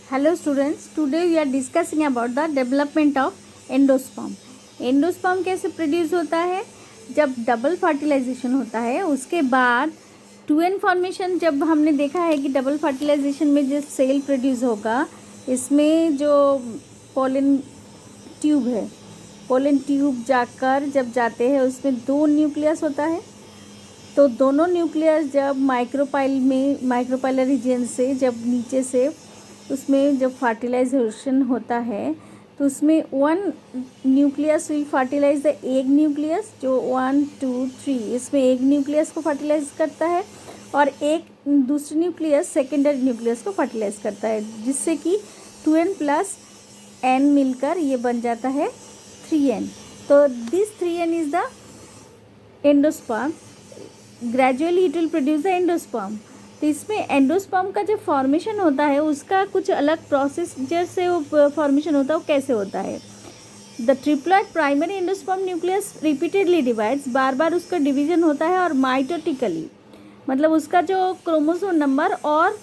Hello students, today we are discussing about the development of endosperm. Endosperm कैसे produce होता है? जब double fertilisation होता है उसके बाद 2n फॉर्मेशन। जब हमने देखा है कि डबल फर्टिलाइजेशन में जो सेल प्रोड्यूस होगा, इसमें जो पोलन ट्यूब है, पोलन ट्यूब जाकर जब जाते हैं उसमें 2 न्यूक्लियस होता है। तो दोनों न्यूक्लियस जब माइक्रोपाइलर रीजन से जब नीचे से उसमें जब फर्टिलाइजेशन होता है तो उसमें 1 nucleus will fertilize the egg nucleus, जो 1 2 3 इसमें एग न्यूक्लियस को फर्टिलाइज करता है और एक दूसरी न्यूक्लियस सेकेंडरी न्यूक्लियस को फर्टिलाइज करता है, जिससे कि 2n प्लस n मिलकर ये बन जाता है 3n। तो this 3n is the endosperm. Gradually it will produce the endosperm. तो इसमें एंडोस्पर्म का जो फॉर्मेशन होता है उसका कुछ अलग प्रोसीजर से वो फॉर्मेशन होता है। वो कैसे होता है? The triploid primary endosperm nucleus repeatedly divides, बार बार उसका डिवीजन होता है और माइटोटिकली, मतलब उसका जो क्रोमोसोम नंबर और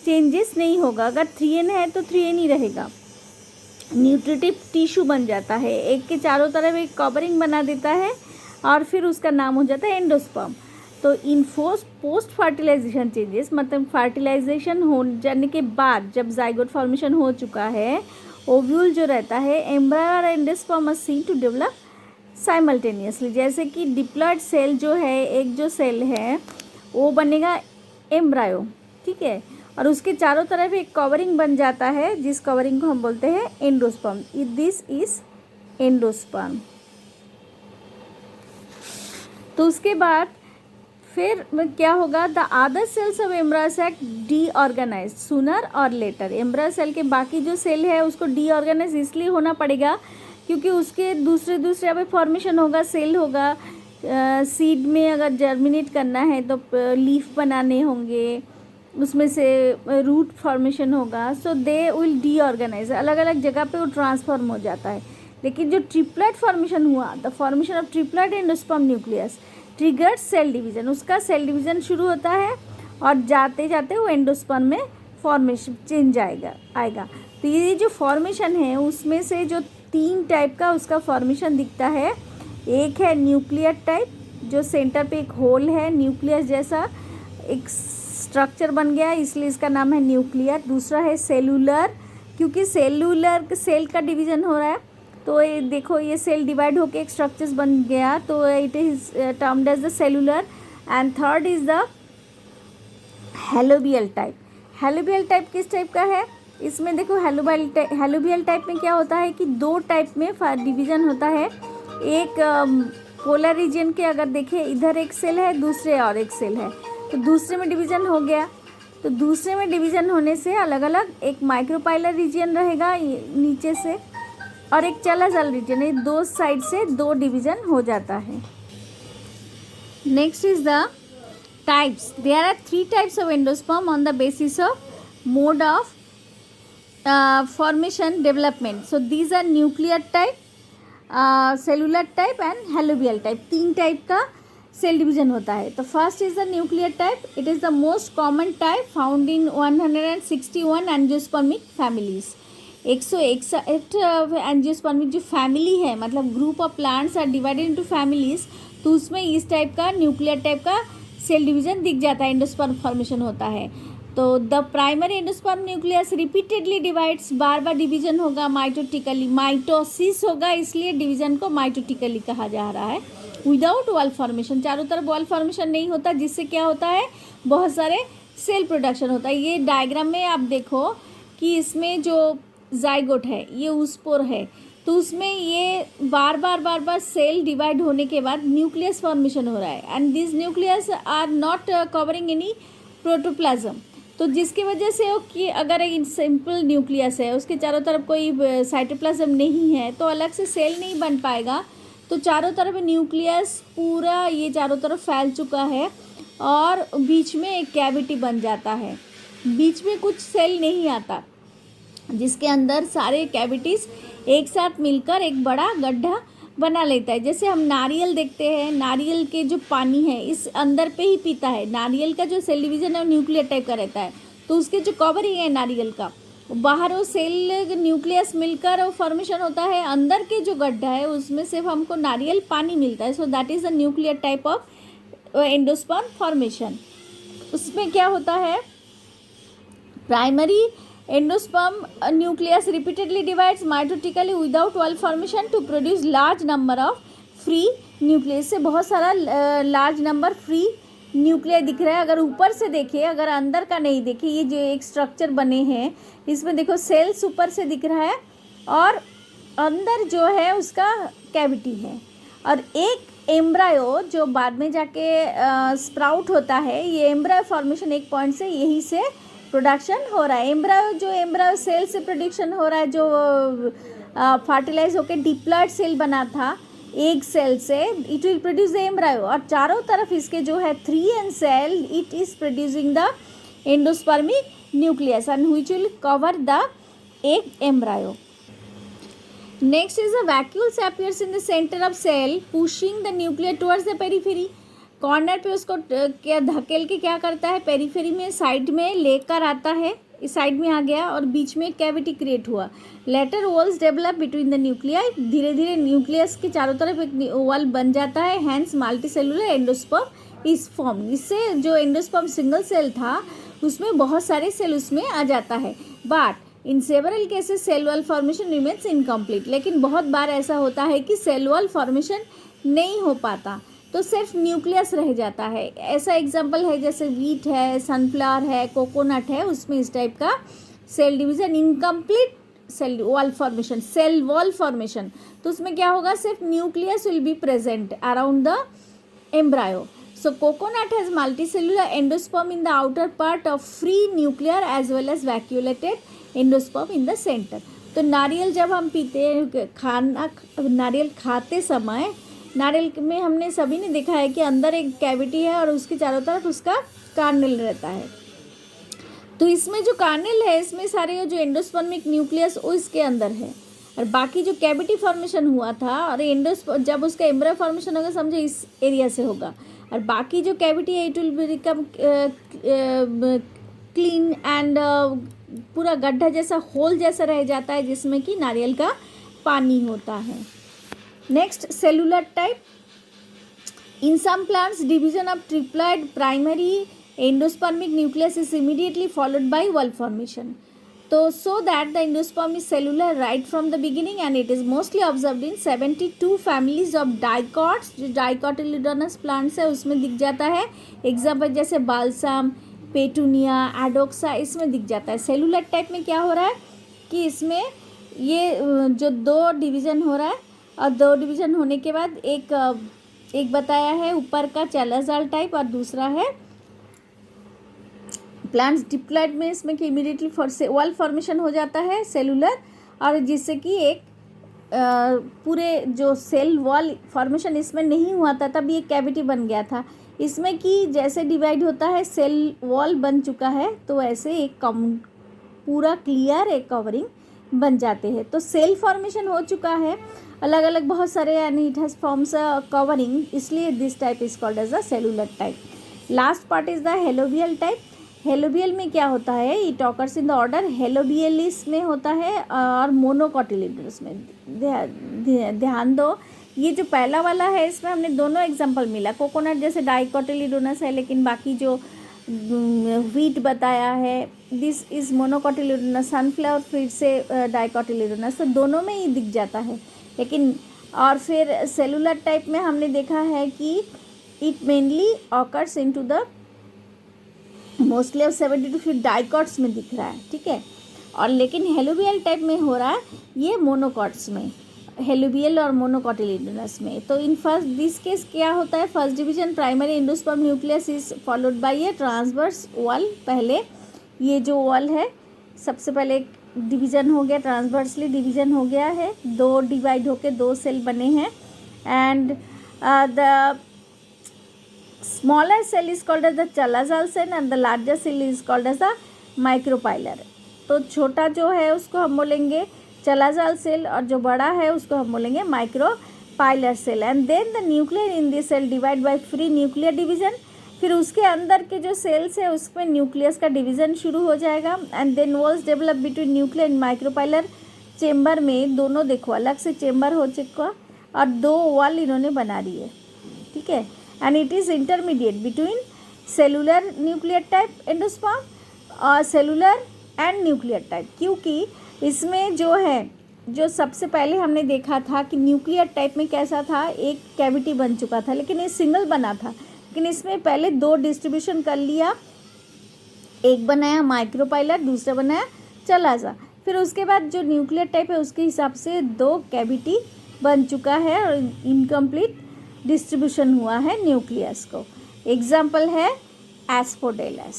चेंजेस नहीं होगा। अगर 3n है तो 3n ही रहेगा। न्यूट्रिटिव टिश्यू बन जाता है, एक के चारों तरफ एक कवरिंग बना देता है और फिर उसका नाम हो जाता है एंडोस्पर्म। तो इन पोस्ट फर्टिलाइजेशन चेंजेस, मतलब फर्टिलाइजेशन हो जाने के बाद जब जाइगोट फॉर्मेशन हो चुका है, ओव्यूल जो रहता है, एम्ब्रायो और endosperm are seen to develop simultaneously. जैसे कि डिप्लॉइड सेल जो है, एक जो सेल है वो बनेगा एम्ब्रायो, ठीक है, और उसके चारों तरफ एक कवरिंग बन जाता है जिस कवरिंग को हम बोलते हैं एंडोस्पर्म। This is endosperm. तो उसके बाद फिर क्या होगा? The other cells of embryo cell deorganize sooner और लेटर। एम्ब्रायो सेल के बाकी जो सेल है उसको डीऑर्गेनाइज इसलिए होना पड़ेगा क्योंकि उसके दूसरे अभी फॉर्मेशन होगा, सेल होगा। सीड में अगर जर्मिनेट करना है तो लीफ बनाने होंगे, उसमें से रूट फॉर्मेशन होगा। सो दे विल डीऑर्गेनाइज, अलग अलग जगह पे वो ट्रांसफॉर्म हो जाता है। लेकिन जो ट्रिप्लॉइड फॉर्मेशन हुआ, the formation of triploid endosperm nucleus triggered cell division, उसका सेल डिवीजन शुरू होता है और जाते जाते वो एंडोस्पर्म में फॉर्मेशन चेंज आएगा। तो ये जो फॉर्मेशन है उसमें से जो 3 टाइप का उसका फॉर्मेशन दिखता है। एक है न्यूक्लियर टाइप, जो सेंटर पे एक होल है, न्यूक्लियस जैसा एक स्ट्रक्चर बन गया इसलिए इसका नाम है न्यूक्लियर। दूसरा है सेलुलर, क्योंकि सेलुलर सेल का डिवीजन हो रहा है तो ये देखो, ये सेल डिवाइड होके एक स्ट्रक्चर्स बन गया, तो it is termed as the cellular. And third is the helobial type. Helobial type किस टाइप का है? इसमें देखो, हेलोबियल टाइप में क्या होता है कि 2 टाइप में डिवीजन होता है। एक पोलर रीजन के अगर देखें, इधर एक सेल है, दूसरे और एक सेल है, तो दूसरे में डिवीजन हो गया। तो दूसरे में डिवीजन होने से अलग अलग एक माइक्रोपाइलर रीजन रहेगा नीचे से और एक चलाजल रीजन है, 2 साइड से 2 डिवीजन हो जाता है। Next is the types. There are 3 types of endosperm on the basis of mode of formation development. So these are nuclear type, cellular type and helobial type. 3 type का cell division होता है। तो first is the nuclear type. It is the most common type found in 161 angiospermic families. 161 angiospermic जो family है, मतलब group of plants are divided into families, तो उसमें इस टाइप का न्यूक्लियर टाइप का सेल डिवीजन दिख जाता है, एंडोस्पर्म फॉर्मेशन होता है। तो the primary endosperm nucleus repeatedly divides, बार बार डिवीजन होगा माइटोटिकली, माइटोसिस होगा, इसलिए डिवीजन को माइटोटिकली कहा जा रहा है। विदाउट वॉल फॉर्मेशन, चारों तरफ वॉल फॉर्मेशन नहीं होता, जिससे क्या होता है, बहुत सारे सेल प्रोडक्शन होता है। ये डायग्राम में आप देखो कि इसमें जो जाइगोट है ये उस्पोर है, तो उसमें ये बार बार सेल डिवाइड होने के बाद न्यूक्लियस फॉर्मेशन हो रहा है and this nucleus are not covering any protoplasm. तो जिसकी वजह से वो कि अगर एक सिंपल न्यूक्लियस है, उसके चारों तरफ कोई साइटोप्लाज्म नहीं है, तो अलग से सेल नहीं बन पाएगा। तो चारों तरफ न्यूक्लियस पूरा ये चारों तरफ फैल चुका है और बीच में एक कैविटी बन जाता है, बीच में कुछ सेल नहीं आता, जिसके अंदर सारे कैविटीज़ एक साथ मिलकर एक बड़ा गड्ढा बना लेता है। जैसे हम नारियल देखते हैं, नारियल के जो पानी है इस अंदर पे ही पीता है। नारियल का जो सेल डिवीज़न है वो न्यूक्लियर टाइप का रहता है, तो उसके जो कवरिंग है नारियल का बाहर वो सेल न्यूक्लियस मिलकर वो फॉर्मेशन होता है, अंदर के जो गड्ढा है उसमें सिर्फ हमको नारियल पानी मिलता है। So that is the nuclear type of endosperm formation. उसमें क्या होता है, primary endosperm nucleus repeatedly divides mitotically without wall formation to produce large number of free nucleus. से बहुत सारा लार्ज नंबर फ्री न्यूक्लियर दिख रहा है। अगर ऊपर से देखें, अगर अंदर का नहीं देखें, ये जो एक स्ट्रक्चर बने हैं इसमें देखो सेल्स ऊपर से दिख रहा है और अंदर जो है उसका कैविटी है, और एक एम्ब्रायो जो बाद में जाके स्प्राउट होता है, ये एम्ब्रायो फॉर्मेशन एक पॉइंट से यही से प्रोडक्शन हो रहा है। एम्ब्रायो सेल से प्रोडक्शन हो रहा है, जो फर्टिलाइज होकर डिप्लॉयड सेल बना था एग सेल से, it will produce the embryo. और चारों तरफ इसके जो है 3n cell, it is producing the endospermic nucleus and which will cover the egg embryo. Next is a vacuoles appears in the centre of cell pushing the nuclear towards the periphery. Corner पे उसको क्या धकेल के क्या करता है, periphery में side में लेकर आता है, इस साइड में आ गया और बीच में कैविटी क्रिएट हुआ। Later walls develop between the nuclei, धीरे धीरे न्यूक्लियस के चारों तरफ एक वॉल बन जाता है। Hence multicellular endosperm is form. इससे जो एंडोस्पर्म सिंगल सेल था उसमें बहुत सारे सेल उसमें आ जाता है। But in several cases cell wall formation remains incomplete. लेकिन बहुत बार ऐसा होता है कि सेल वॉल फॉर्मेशन नहीं हो पाता, तो सिर्फ न्यूक्लियस रह जाता है। ऐसा एग्जाम्पल है जैसे वीट है, सनफ्लावर है, कोकोनट है, उसमें इस टाइप का cell division, incomplete cell wall formation, cell wall formation. तो उसमें क्या होगा, सिर्फ nucleus will be present around the embryo. So coconut has multicellular endosperm in the outer part of free nuclear as well as vacuolated endosperm in the centre. तो नारियल जब हम पीते हैं, नारियल खाते समय नारियल में हमने सभी ने देखा है कि अंदर एक कैविटी है और उसके चारों तरफ उसका कार्नेल रहता है। तो इसमें जो कार्नेल है, इसमें सारे जो एंडोस्पर्मिक न्यूक्लियस वो इसके अंदर है, और बाकी जो कैविटी फॉर्मेशन हुआ था और जब उसका एम्ब्रायो फॉर्मेशन होगा समझो इस एरिया से होगा, और बाकी जो कैविटी है it will become clean and पूरा गड्ढा जैसा होल जैसा रह जाता है जिसमें कि नारियल का पानी होता है। Next, cellular type. In some plants, division of triploid primary endospermic nucleus is immediately followed by wall formation. So that the endosperm is cellular right from the beginning, and it is mostly observed in 72 families of dicots. जो dicotyledonous plants है उसमें दिख जाता है। Example जैसे balsam, petunia, एडोक्सा, इसमें दिख जाता है। सेलुलर टाइप में क्या हो रहा है कि इसमें ये जो दो डिवीज़न हो रहा है, और दो डिवीज़न होने के बाद एक बताया है ऊपर का चैलाज़ाल टाइप और दूसरा है प्लांट्स डिप्लॉयड में, इसमें कि इमीडिएटली वॉल फॉर्मेशन हो जाता है सेलुलर, और जिससे कि एक पूरे जो सेल वॉल फॉर्मेशन इसमें नहीं हुआ था तब ये कैविटी बन गया था। इसमें कि जैसे डिवाइड होता है सेल वॉल बन चुका है तो ऐसे एक पूरा क्लियर एक कवरिंग बन जाते हैं। तो सेल फॉर्मेशन हो चुका है अलग अलग बहुत सारे, यानी इट हैज़ फॉर्म्स कवरिंग, इसलिए this type is called as the cellular type. Last part is the helobial type. Helobial में क्या होता है, it occurs in the order Helobiales में होता है और मोनोकोटिलिडोनस में। ध्यान दो, ये जो पहला वाला है इसमें हमने दोनों एग्जांपल मिला। कोकोनट जैसे डाइकोटिलिडोनस है, लेकिन बाकी जो वीट बताया है दिस इज़ मोनोकोटिलिडोनस। सनफ्लावर फिर से डाइकोटिलिडोनस, तो दोनों में ही दिख जाता है। लेकिन और फिर सेलुलर टाइप में हमने देखा है कि it mainly occurs into the mostly of 72 फिर डाइकॉट्स में दिख रहा है, ठीक है। और लेकिन हेलोबियल टाइप में हो रहा है ये मोनोकॉट्स में, हेलोबियल और मोनोकोटिलिडोनस में। तो इन फर्स्ट दिस केस क्या होता है, first division primary endosperm nucleus is followed by A transverse wall. पहले ये जो वॉल है सबसे पहले एक डिवीज़न हो गया, ट्रांसवर्सली डिवीज़न हो गया है, दो डिवाइड होके दो सेल बने हैं, and the smaller cell is called as the chalazal cell and the larger cell is called as the micropylar. तो छोटा जो है उसको हम बोलेंगे चलाज़ाल सेल और जो बड़ा है उसको हम बोलेंगे micropylar cell. And then the nuclear in this cell divide by free nuclear division फिर उसके अंदर के जो सेल्स है उसमें न्यूक्लियस का डिवीज़न शुरू हो जाएगा and then walls develop between nuclear and micropylar. Chamber में दोनों देखो अलग से चेम्बर हो चुका और 2 वॉल इन्होंने बना दी है, ठीक है। And it is intermediate between cellular nuclear type endosperm और सेलुलर एंड न्यूक्लियर टाइप, क्योंकि इसमें जो है, जो सबसे पहले हमने देखा था कि न्यूक्लियर टाइप में कैसा था, एक कैविटी बन चुका था लेकिन ये सिंगल बना था, लेकिन इसमें पहले 2 डिस्ट्रीब्यूशन कर लिया, एक बनाया माइक्रोपाइलर, दूसरा बनाया चलाजा। फिर उसके बाद जो न्यूक्लियर टाइप है उसके हिसाब से 2 कैविटी बन चुका है और इनकम्प्लीट डिस्ट्रीब्यूशन हुआ है न्यूक्लियस को। एग्जाम्पल है Asphodelus.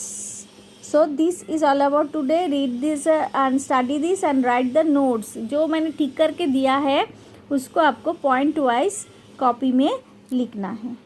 So this is all about today. Read this and study this and write the notes. जो मैंने ठीक करके दिया है उसको आपको पॉइंट वाइज कॉपी में लिखना है।